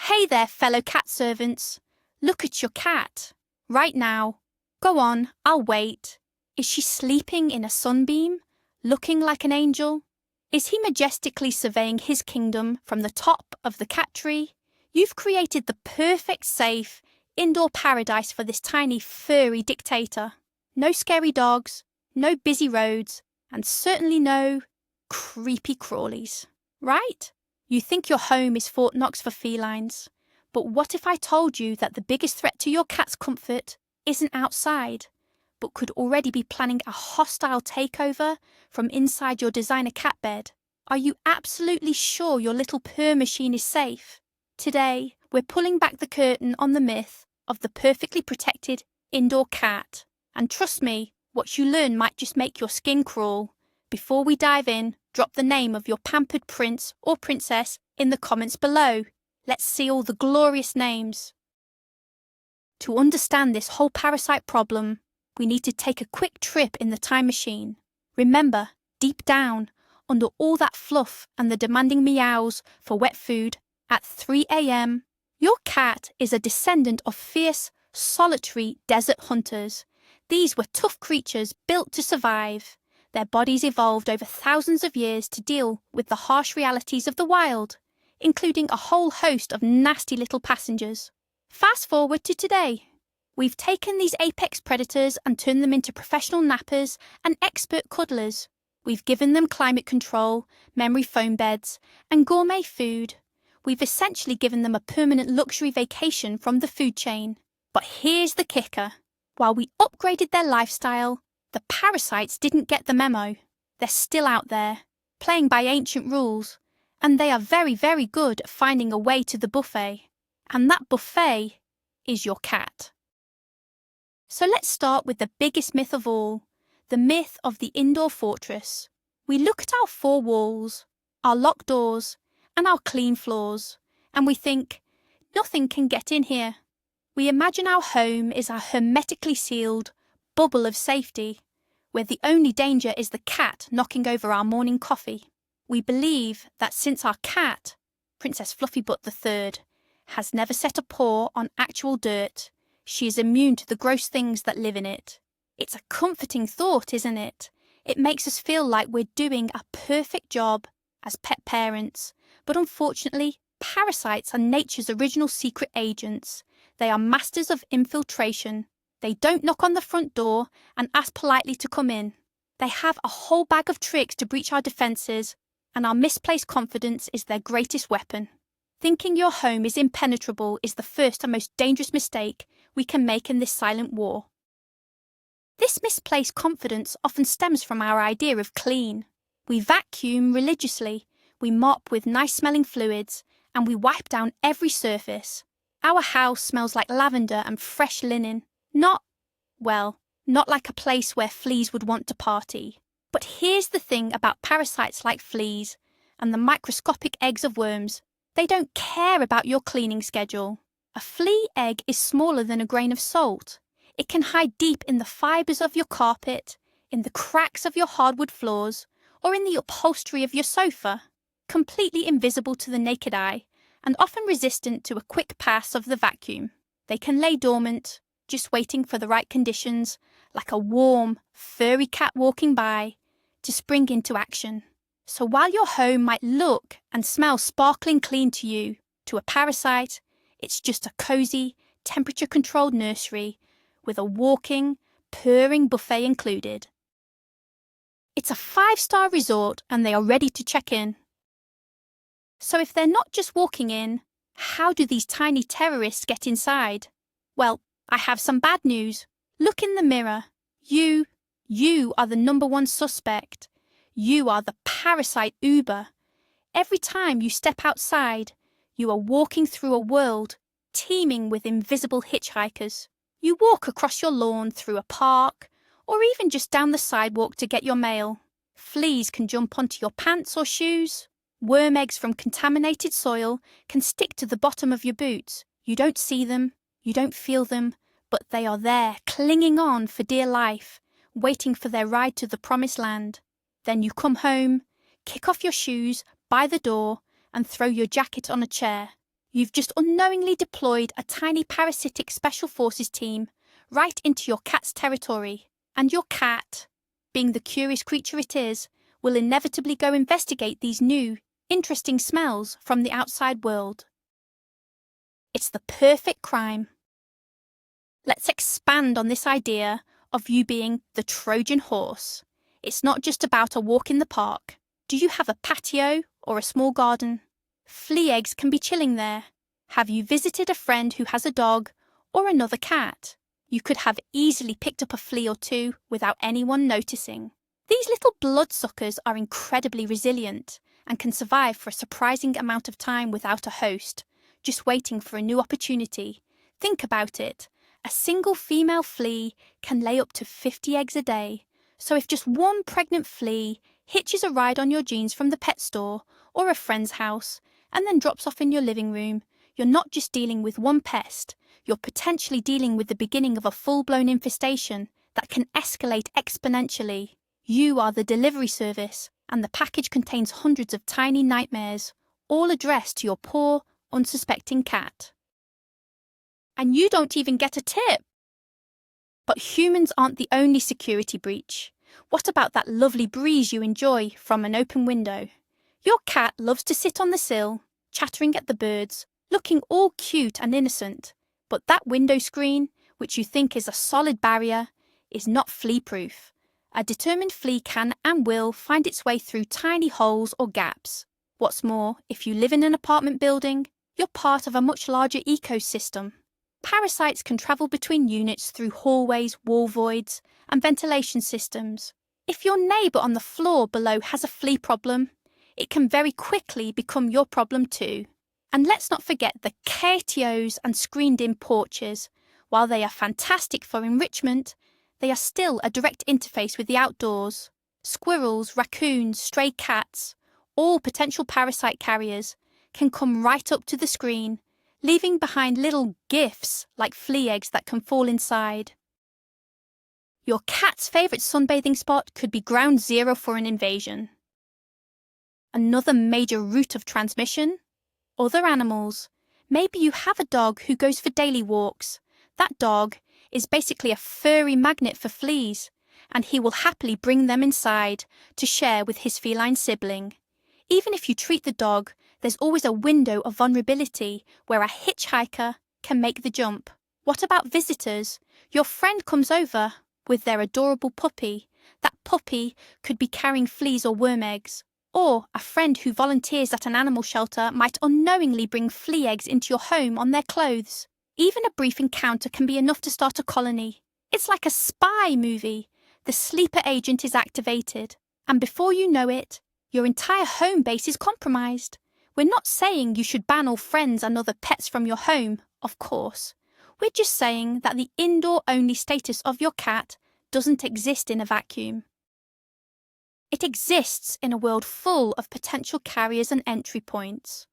Hey there, fellow cat servants. Look at your cat. Right now. Go on, I'll wait. Is she sleeping in a sunbeam, looking like an angel? Is he majestically surveying his kingdom from the top of the cat tree? You've created the perfect, safe, indoor paradise for this tiny, furry dictator. No scary dogs, no busy roads, and certainly no creepy crawlies. Right? You think your home is Fort Knox for felines. But what if I told you that the biggest threat to your cat's comfort isn't outside, but could already be planning a hostile takeover from inside your designer cat bed? Are you absolutely sure your little purr machine is safe? Today, we're pulling back the curtain on the myth of the perfectly protected indoor cat. And trust me, what you learn might just make your skin crawl. Before we dive in, drop the name of your pampered prince or princess in the comments below. Let's see all the glorious names. To understand this whole parasite problem, we need to take a quick trip in the time machine. Remember, deep down, under all that fluff and the demanding meows for wet food, at 3 a.m., your cat is a descendant of fierce, solitary desert hunters. These were tough creatures built to survive. Their bodies evolved over thousands of years to deal with the harsh realities of the wild, including a whole host of nasty little passengers. Fast forward to today. We've taken these apex predators and turned them into professional nappers and expert cuddlers. We've given them climate control, memory foam beds, and gourmet food. We've essentially given them a permanent luxury vacation from the food chain. But here's the kicker. While we upgraded their lifestyle, the parasites didn't get the memo. They're still out there, playing by ancient rules, and they are very, very good at finding a way to the buffet. And that buffet is your cat. So let's start with the biggest myth of all, the myth of the indoor fortress. We look at our four walls, our locked doors, and our clean floors, and we think, nothing can get in here. We imagine our home is a hermetically sealed bubble of safety, where the only danger is the cat knocking over our morning coffee. We believe that since our cat, Princess Fluffybutt III, has never set a paw on actual dirt, she is immune to the gross things that live in it. It's a comforting thought, isn't it? It makes us feel like we're doing a perfect job as pet parents, but unfortunately, parasites are nature's original secret agents. They are masters of infiltration. They don't knock on the front door and ask politely to come in. They have a whole bag of tricks to breach our defences, and our misplaced confidence is their greatest weapon. Thinking your home is impenetrable is the first and most dangerous mistake we can make in this silent war. This misplaced confidence often stems from our idea of clean. We vacuum religiously, we mop with nice-smelling fluids, and we wipe down every surface. Our house smells like lavender and fresh linen. Not like a place where fleas would want to party. But here's the thing about parasites like fleas and the microscopic eggs of worms. They don't care about your cleaning schedule. A flea egg is smaller than a grain of salt. It can hide deep in the fibres of your carpet, in the cracks of your hardwood floors, or in the upholstery of your sofa, completely invisible to the naked eye, and often resistant to a quick pass of the vacuum. They can lay dormant, just waiting for the right conditions, like a warm, furry cat walking by, to spring into action. So while your home might look and smell sparkling clean to you, to a parasite, it's just a cosy, temperature-controlled nursery with a walking, purring buffet included. It's a 5-star resort and they are ready to check in. So if they're not just walking in, how do these tiny terrorists get inside? Well, I have some bad news. Look in the mirror. You are the #1 suspect. You are the parasite Uber. Every time you step outside, you are walking through a world teeming with invisible hitchhikers. You walk across your lawn through a park, or even just down the sidewalk to get your mail. Fleas can jump onto your pants or shoes. Worm eggs from contaminated soil can stick to the bottom of your boots. You don't see them, you don't feel them, but they are there, clinging on for dear life, waiting for their ride to the promised land. Then you come home, kick off your shoes by the door, and throw your jacket on a chair. You've just unknowingly deployed a tiny parasitic special forces team right into your cat's territory, and your cat, being the curious creature it is, will inevitably go investigate these new, interesting smells from the outside world. It's the perfect crime. Let's expand on this idea of you being the Trojan horse. It's not just about a walk in the park. Do you have a patio or a small garden? Flea eggs can be chilling there. Have you visited a friend who has a dog or another cat? You could have easily picked up a flea or two without anyone noticing. These little bloodsuckers are incredibly resilient and can survive for a surprising amount of time without a host, just waiting for a new opportunity. Think about it. A single female flea can lay up to 50 eggs a day. So if just one pregnant flea hitches a ride on your jeans from the pet store or a friend's house and then drops off in your living room, you're not just dealing with one pest, you're potentially dealing with the beginning of a full-blown infestation that can escalate exponentially. You are the delivery service, and the package contains hundreds of tiny nightmares, all addressed to your poor, unsuspecting cat. And you don't even get a tip! But humans aren't the only security breach. What about that lovely breeze you enjoy from an open window? Your cat loves to sit on the sill, chattering at the birds, looking all cute and innocent. But that window screen, which you think is a solid barrier, is not flea-proof. A determined flea can and will find its way through tiny holes or gaps. What's more, if you live in an apartment building, you're part of a much larger ecosystem. Parasites can travel between units through hallways, wall voids, and ventilation systems. If your neighbour on the floor below has a flea problem, it can very quickly become your problem too. And let's not forget the catios and screened-in porches. While they are fantastic for enrichment, they are still a direct interface with the outdoors. Squirrels, raccoons, stray cats, all potential parasite carriers, can come right up to the screen, leaving behind little gifts like flea eggs that can fall inside. Your cat's favourite sunbathing spot could be ground zero for an invasion. Another major route of transmission? Other animals. Maybe you have a dog who goes for daily walks. That dog is basically a furry magnet for fleas, and he will happily bring them inside to share with his feline sibling. Even if you treat the dog, there's always a window of vulnerability where a hitchhiker can make the jump. What about visitors? Your friend comes over with their adorable puppy. That puppy could be carrying fleas or worm eggs. Or a friend who volunteers at an animal shelter might unknowingly bring flea eggs into your home on their clothes. Even a brief encounter can be enough to start a colony. It's like a spy movie. The sleeper agent is activated, and before you know it, your entire home base is compromised. We're not saying you should ban all friends and other pets from your home, of course. We're just saying that the indoor-only status of your cat doesn't exist in a vacuum. It exists in a world full of potential carriers and entry points.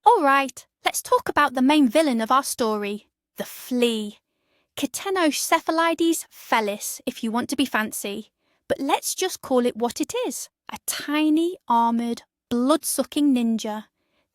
All right, let's talk about the main villain of our story, the flea. Ctenocephalides felis, if you want to be fancy. But let's just call it what it is, a tiny, armoured, blood-sucking ninja.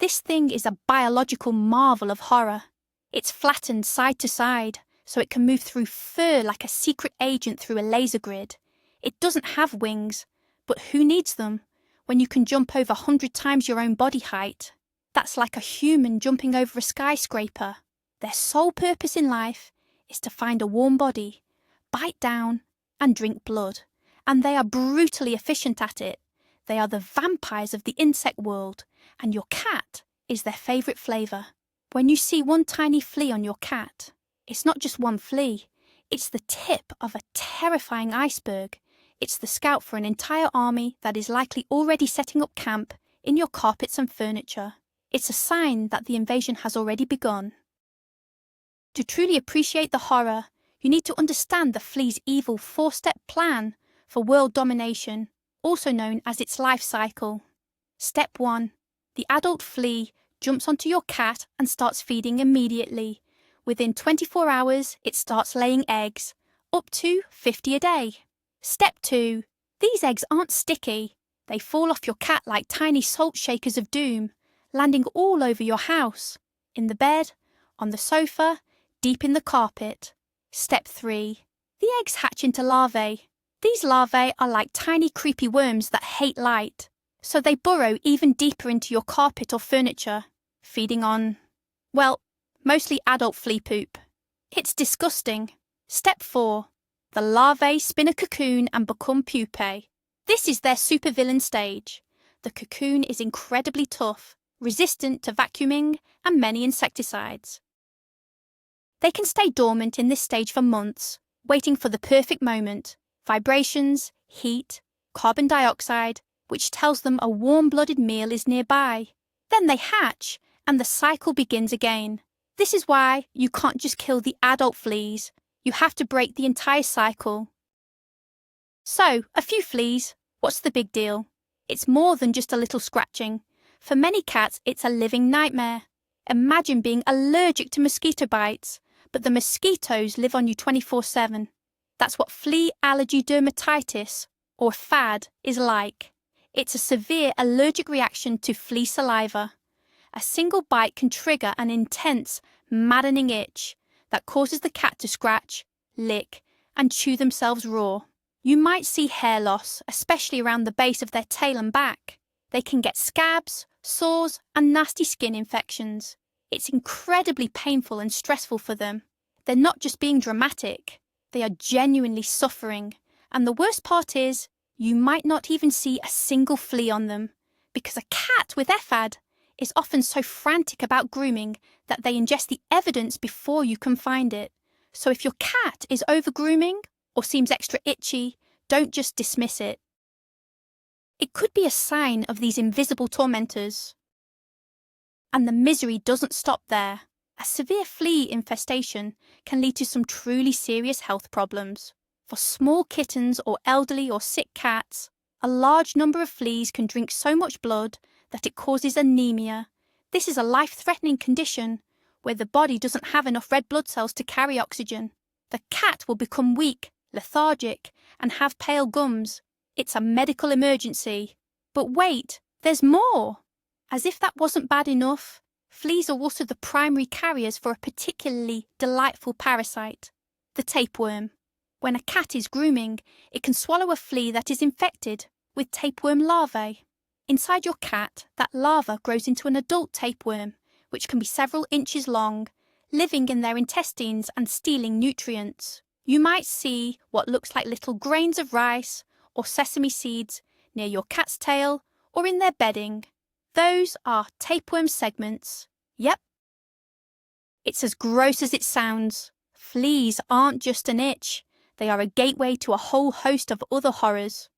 This thing is a biological marvel of horror. It's flattened side to side, so it can move through fur like a secret agent through a laser grid. It doesn't have wings, but who needs them when you can jump over 100 times your own body height? That's like a human jumping over a skyscraper. Their sole purpose in life is to find a warm body, bite down, and drink blood. And they are brutally efficient at it. They are the vampires of the insect world, and your cat is their favourite flavour. When you see one tiny flea on your cat, it's not just one flea. It's the tip of a terrifying iceberg. It's the scout for an entire army that is likely already setting up camp in your carpets and furniture. It's a sign that the invasion has already begun. To truly appreciate the horror, you need to understand the flea's evil 4-step plan for world domination, also known as its life cycle. Step 1. The adult flea jumps onto your cat and starts feeding immediately. Within 24 hours, it starts laying eggs, up to 50 a day. Step 2. These eggs aren't sticky. They fall off your cat like tiny salt shakers of doom, landing all over your house, in the bed, on the sofa, deep in the carpet. Step 3. The eggs hatch into larvae. These larvae are like tiny creepy worms that hate light, so they burrow even deeper into your carpet or furniture, feeding on, well, mostly adult flea poop. It's disgusting. Step 4. The larvae spin a cocoon and become pupae. This is their supervillain stage. The cocoon is incredibly tough, resistant to vacuuming and many insecticides. They can stay dormant in this stage for months, waiting for the perfect moment, vibrations, heat, carbon dioxide, which tells them a warm-blooded meal is nearby. Then they hatch, and the cycle begins again. This is why you can't just kill the adult fleas. You have to break the entire cycle. So, a few fleas, what's the big deal? It's more than just a little scratching. For many cats, it's a living nightmare. Imagine being allergic to mosquito bites, but the mosquitoes live on you 24/7. That's what flea allergy dermatitis, or FAD, is like. It's a severe allergic reaction to flea saliva. A single bite can trigger an intense, maddening itch that causes the cat to scratch, lick, and chew themselves raw. You might see hair loss, especially around the base of their tail and back. They can get scabs, sores, and nasty skin infections. It's incredibly painful and stressful for them. They're not just being dramatic. They are genuinely suffering. And the worst part is, you might not even see a single flea on them, because a cat with FAD is often so frantic about grooming that they ingest the evidence before you can find it. So if your cat is over-grooming or seems extra itchy, don't just dismiss it. It could be a sign of these invisible tormentors. And the misery doesn't stop there. A severe flea infestation can lead to some truly serious health problems. For small kittens or elderly or sick cats, a large number of fleas can drink so much blood that it causes anemia. This is a life-threatening condition where the body doesn't have enough red blood cells to carry oxygen. The cat will become weak, lethargic, and have pale gums. It's a medical emergency. But wait, there's more! As if that wasn't bad enough, fleas are also the primary carriers for a particularly delightful parasite, the tapeworm. When a cat is grooming, it can swallow a flea that is infected with tapeworm larvae. Inside your cat, that larva grows into an adult tapeworm, which can be several inches long, living in their intestines and stealing nutrients. You might see what looks like little grains of rice or sesame seeds near your cat's tail or in their bedding. Those are tapeworm segments. Yep. It's as gross as it sounds. Fleas aren't just an itch. They are a gateway to a whole host of other horrors.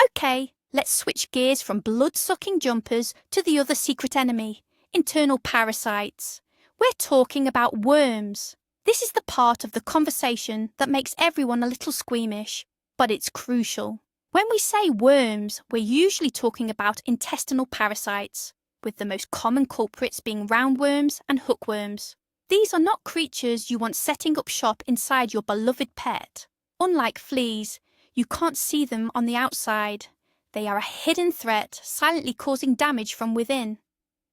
Okay, let's switch gears from blood-sucking jumpers to the other secret enemy, internal parasites. We're talking about worms. This is the part of the conversation that makes everyone a little squeamish, but it's crucial. When we say worms, we're usually talking about intestinal parasites, with the most common culprits being roundworms and hookworms. These are not creatures you want setting up shop inside your beloved pet. Unlike fleas, you can't see them on the outside. They are a hidden threat, silently causing damage from within.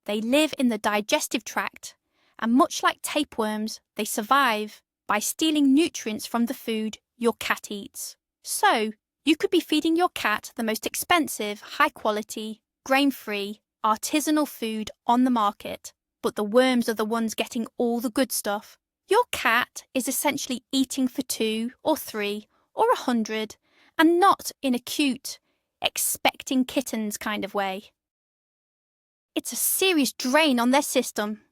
They live in the digestive tract, and much like tapeworms, they survive by stealing nutrients from the food your cat eats. So, you could be feeding your cat the most expensive, high-quality, grain-free, artisanal food on the market, but the worms are the ones getting all the good stuff. Your cat is essentially eating for 2 or 3 or 100, and not in a cute, expecting kittens kind of way. It's a serious drain on their system.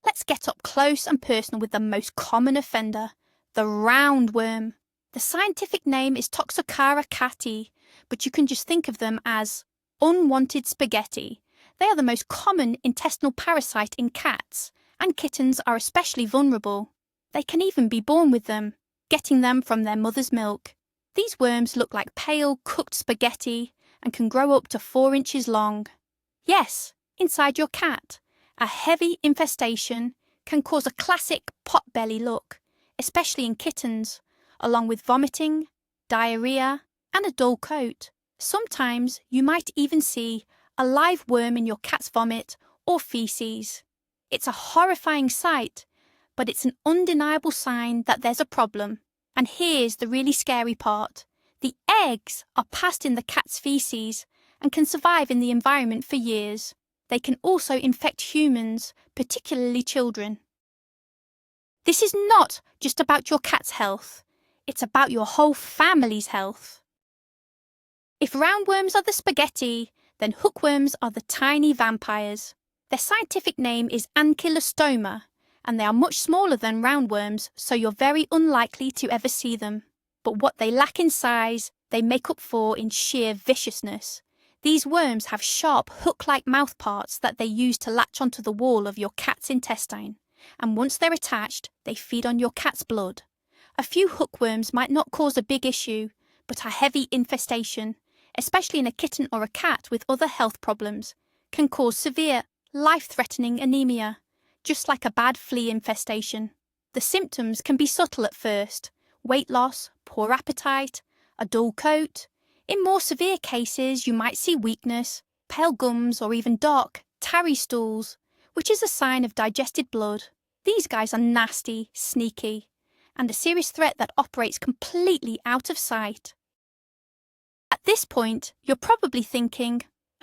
Let's get up close and personal with the most common offender, the roundworm. The scientific name is Toxocara cati, but you can just think of them as unwanted spaghetti. They are the most common intestinal parasite in cats, and kittens are especially vulnerable. They can even be born with them, getting them from their mother's milk. These worms look like pale, cooked spaghetti and can grow up to 4 inches long. Yes, inside your cat. A heavy infestation can cause a classic pot-belly look, especially in kittens, along with vomiting, diarrhea, and a dull coat. Sometimes you might even see a live worm in your cat's vomit or feces. It's a horrifying sight, but it's an undeniable sign that there's a problem. And here's the really scary part. The eggs are passed in the cat's feces and can survive in the environment for years. They can also infect humans, particularly children. This is not just about your cat's health. It's about your whole family's health. If roundworms are the spaghetti, then hookworms are the tiny vampires. Their scientific name is ankylostoma, and they are much smaller than roundworms, so you're very unlikely to ever see them. But what they lack in size, they make up for in sheer viciousness. These worms have sharp hook-like mouthparts that they use to latch onto the wall of your cat's intestine, and once they're attached, they feed on your cat's blood. A few hookworms might not cause a big issue, but a heavy infestation, especially in a kitten or a cat with other health problems, can cause severe, life-threatening anemia, just like a bad flea infestation. The symptoms can be subtle at first: weight loss, poor appetite, a dull coat. In more severe cases, you might see weakness, pale gums, or even dark, tarry stools, which is a sign of digested blood. These guys are nasty, sneaky, and a serious threat that operates completely out of sight. At this point, you're probably thinking,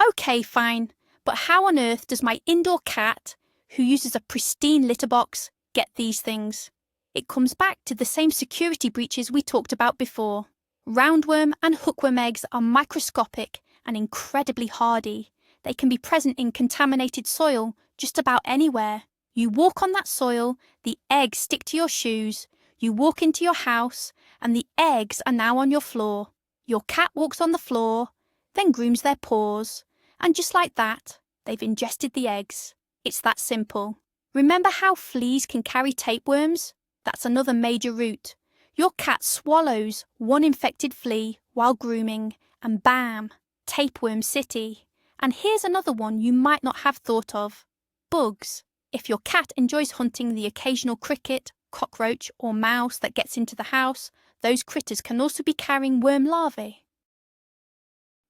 okay, fine, but how on earth does my indoor cat, who uses a pristine litter box, get these things? It comes back to the same security breaches we talked about before. Roundworm and hookworm eggs are microscopic and incredibly hardy. They can be present in contaminated soil just about anywhere. You walk on that soil, the eggs stick to your shoes, you walk into your house, and the eggs are now on your floor. Your cat walks on the floor, then grooms their paws, and just like that, they've ingested the eggs. It's that simple. Remember how fleas can carry tapeworms? That's another major route. Your cat swallows one infected flea while grooming, and bam, tapeworm city. And here's another one you might not have thought of: bugs. If your cat enjoys hunting the occasional cricket, cockroach, or mouse that gets into the house, those critters can also be carrying worm larvae.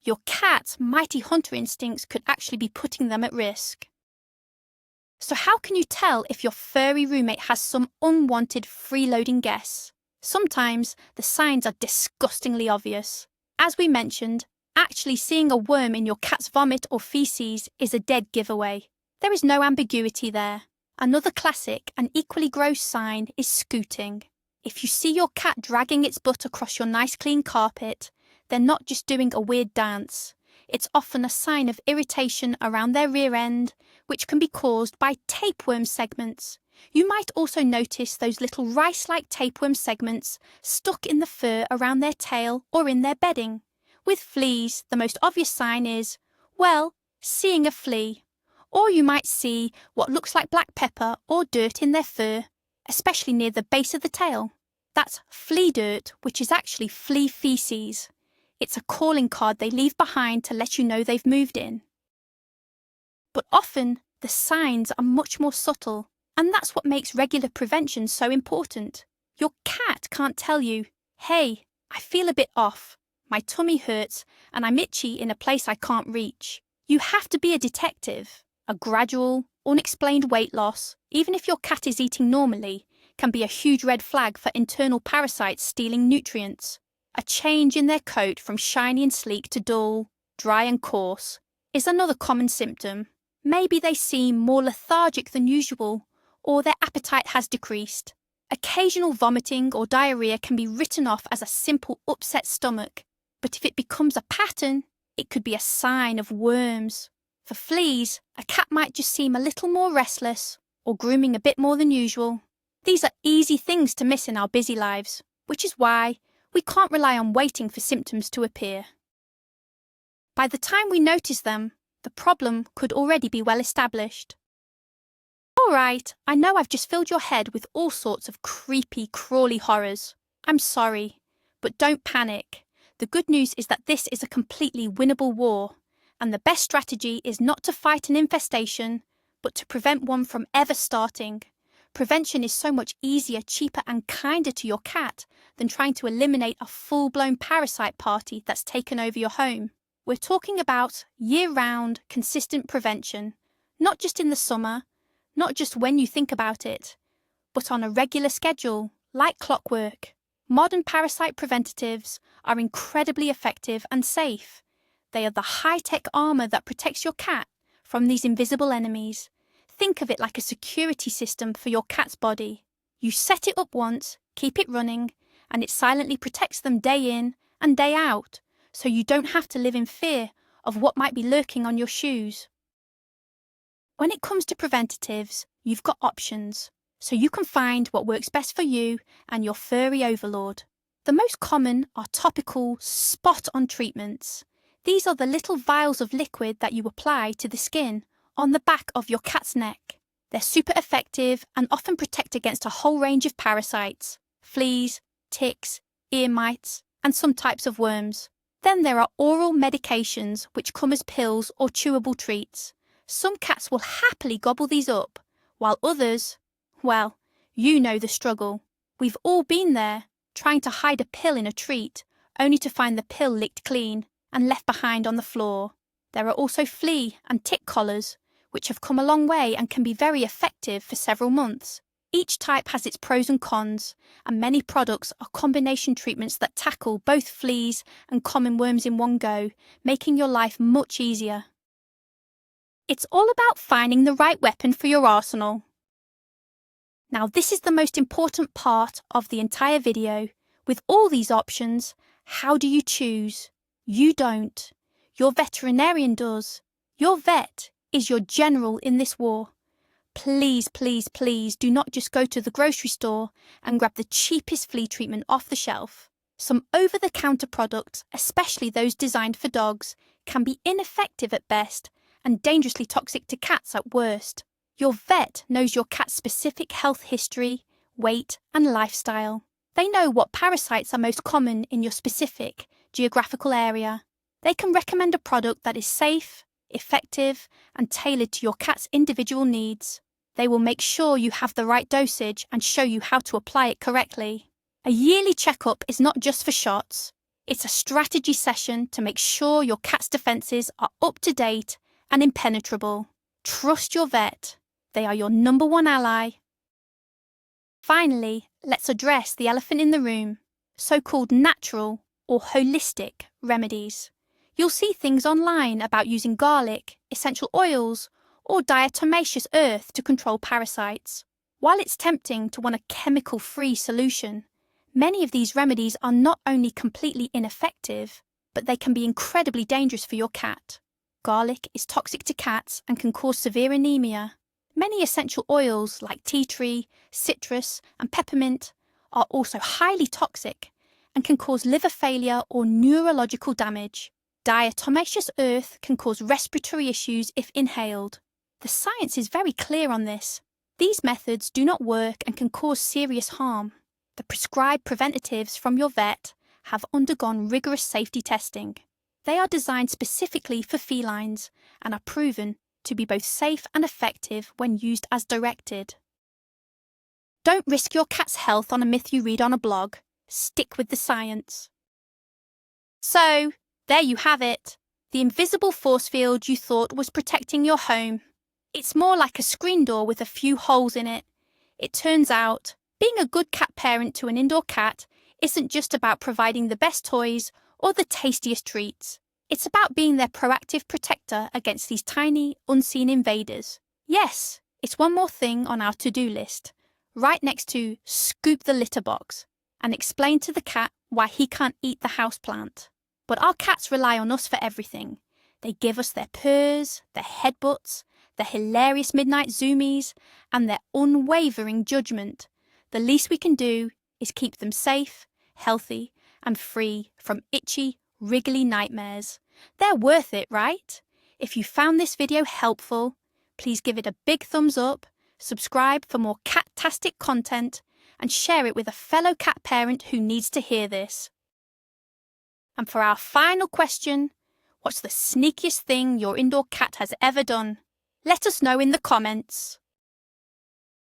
Your cat's mighty hunter instincts could actually be putting them at risk. So how can you tell if your furry roommate has some unwanted freeloading guests? Sometimes the signs are disgustingly obvious. As we mentioned, actually seeing a worm in your cat's vomit or feces is a dead giveaway. There is no ambiguity there. Another classic and equally gross sign is scooting. If you see your cat dragging its butt across your nice clean carpet, they're not just doing a weird dance. It's often a sign of irritation around their rear end, which can be caused by tapeworm segments. You might also notice those little rice-like tapeworm segments stuck in the fur around their tail or in their bedding. With fleas, the most obvious sign is, well, seeing a flea. Or you might see what looks like black pepper or dirt in their fur, especially near the base of the tail. That's flea dirt, which is actually flea feces. It's a calling card they leave behind to let you know they've moved in. But often, the signs are much more subtle, and that's what makes regular prevention so important. Your cat can't tell you, hey, I feel a bit off, my tummy hurts, and I'm itchy in a place I can't reach. You have to be a detective. A gradual, unexplained weight loss, even if your cat is eating normally, can be a huge red flag for internal parasites stealing nutrients. A change in their coat from shiny and sleek to dull, dry and coarse is another common symptom. Maybe they seem more lethargic than usual, or their appetite has decreased. Occasional vomiting or diarrhea can be written off as a simple upset stomach, but if it becomes a pattern, it could be a sign of worms. For fleas, a cat might just seem a little more restless or grooming a bit more than usual. These are easy things to miss in our busy lives, which is why we can't rely on waiting for symptoms to appear. By the time we notice them, the problem could already be well established. All right, I know I've just filled your head with all sorts of creepy, crawly horrors. I'm sorry, but don't panic. The good news is that this is a completely winnable war, and the best strategy is not to fight an infestation, but to prevent one from ever starting. Prevention is so much easier, cheaper, and kinder to your cat than trying to eliminate a full-blown parasite party that's taken over your home. We're talking about year-round, consistent prevention, not just in the summer, not just when you think about it, but on a regular schedule, like clockwork. Modern parasite preventatives are incredibly effective and safe. They are the high-tech armour that protects your cat from these invisible enemies. Think of it like a security system for your cat's body. You set it up once, keep it running, and it silently protects them day in and day out, so you don't have to live in fear of what might be lurking on your shoes. When it comes to preventatives, you've got options, so you can find what works best for you and your furry overlord. The most common are topical, spot-on treatments. These are the little vials of liquid that you apply to the skin on the back of your cat's neck. They're super effective and often protect against a whole range of parasites, fleas, ticks, ear mites, and some types of worms. Then there are oral medications which come as pills or chewable treats. Some cats will happily gobble these up, while others, well, you know the struggle. We've all been there, trying to hide a pill in a treat, only to find the pill licked clean and left behind on the floor. There are also flea and tick collars, which have come a long way and can be very effective for several months. Each type has its pros and cons, and many products are combination treatments that tackle both fleas and common worms in one go, making your life much easier. It's all about finding the right weapon for your arsenal. Now, this is the most important part of the entire video. With all these options, how do you choose? You don't. Your veterinarian does. Your vet is your general in this war. Please, please, please do not just go to the grocery store and grab the cheapest flea treatment off the shelf. Some over-the-counter products, especially those designed for dogs, can be ineffective at best and dangerously toxic to cats at worst. Your vet knows your cat's specific health history, weight, and lifestyle. They know what parasites are most common in your specific geographical area. They can recommend a product that is safe, effective, and tailored to your cat's individual needs. They will make sure you have the right dosage and show you how to apply it correctly. A yearly checkup is not just for shots. It's a strategy session to make sure your cat's defences are up to date and impenetrable. Trust your vet. They are your number one ally. Finally, let's address the elephant in the room, so-called natural or holistic remedies. You'll see things online about using garlic, essential oils, or diatomaceous earth to control parasites. While it's tempting to want a chemical-free solution, many of these remedies are not only completely ineffective, but they can be incredibly dangerous for your cat. Garlic is toxic to cats and can cause severe anemia. Many essential oils like tea tree, citrus, and peppermint are also highly toxic and can cause liver failure or neurological damage. Diatomaceous earth can cause respiratory issues if inhaled. The science is very clear on this. These methods do not work and can cause serious harm. The prescribed preventatives from your vet have undergone rigorous safety testing. They are designed specifically for felines and are proven to be both safe and effective when used as directed. Don't risk your cat's health on a myth you read on a blog. Stick with the science. So, there you have it. The invisible force field you thought was protecting your home. It's more like a screen door with a few holes in it. It turns out, being a good cat parent to an indoor cat isn't just about providing the best toys or the tastiest treats. It's about being their proactive protector against these tiny, unseen invaders. Yes, it's one more thing on our to-do list, right next to scoop the litter box and explain to the cat why he can't eat the houseplant. But our cats rely on us for everything. They give us their purrs, their headbutts, their hilarious midnight zoomies, and their unwavering judgment. The least we can do is keep them safe, healthy, and free from itchy, wriggly nightmares. They're worth it, right? If you found this video helpful, please give it a big thumbs up, subscribe for more cat-tastic content, and share it with a fellow cat parent who needs to hear this. And for our final question, what's the sneakiest thing your indoor cat has ever done? Let us know in the comments.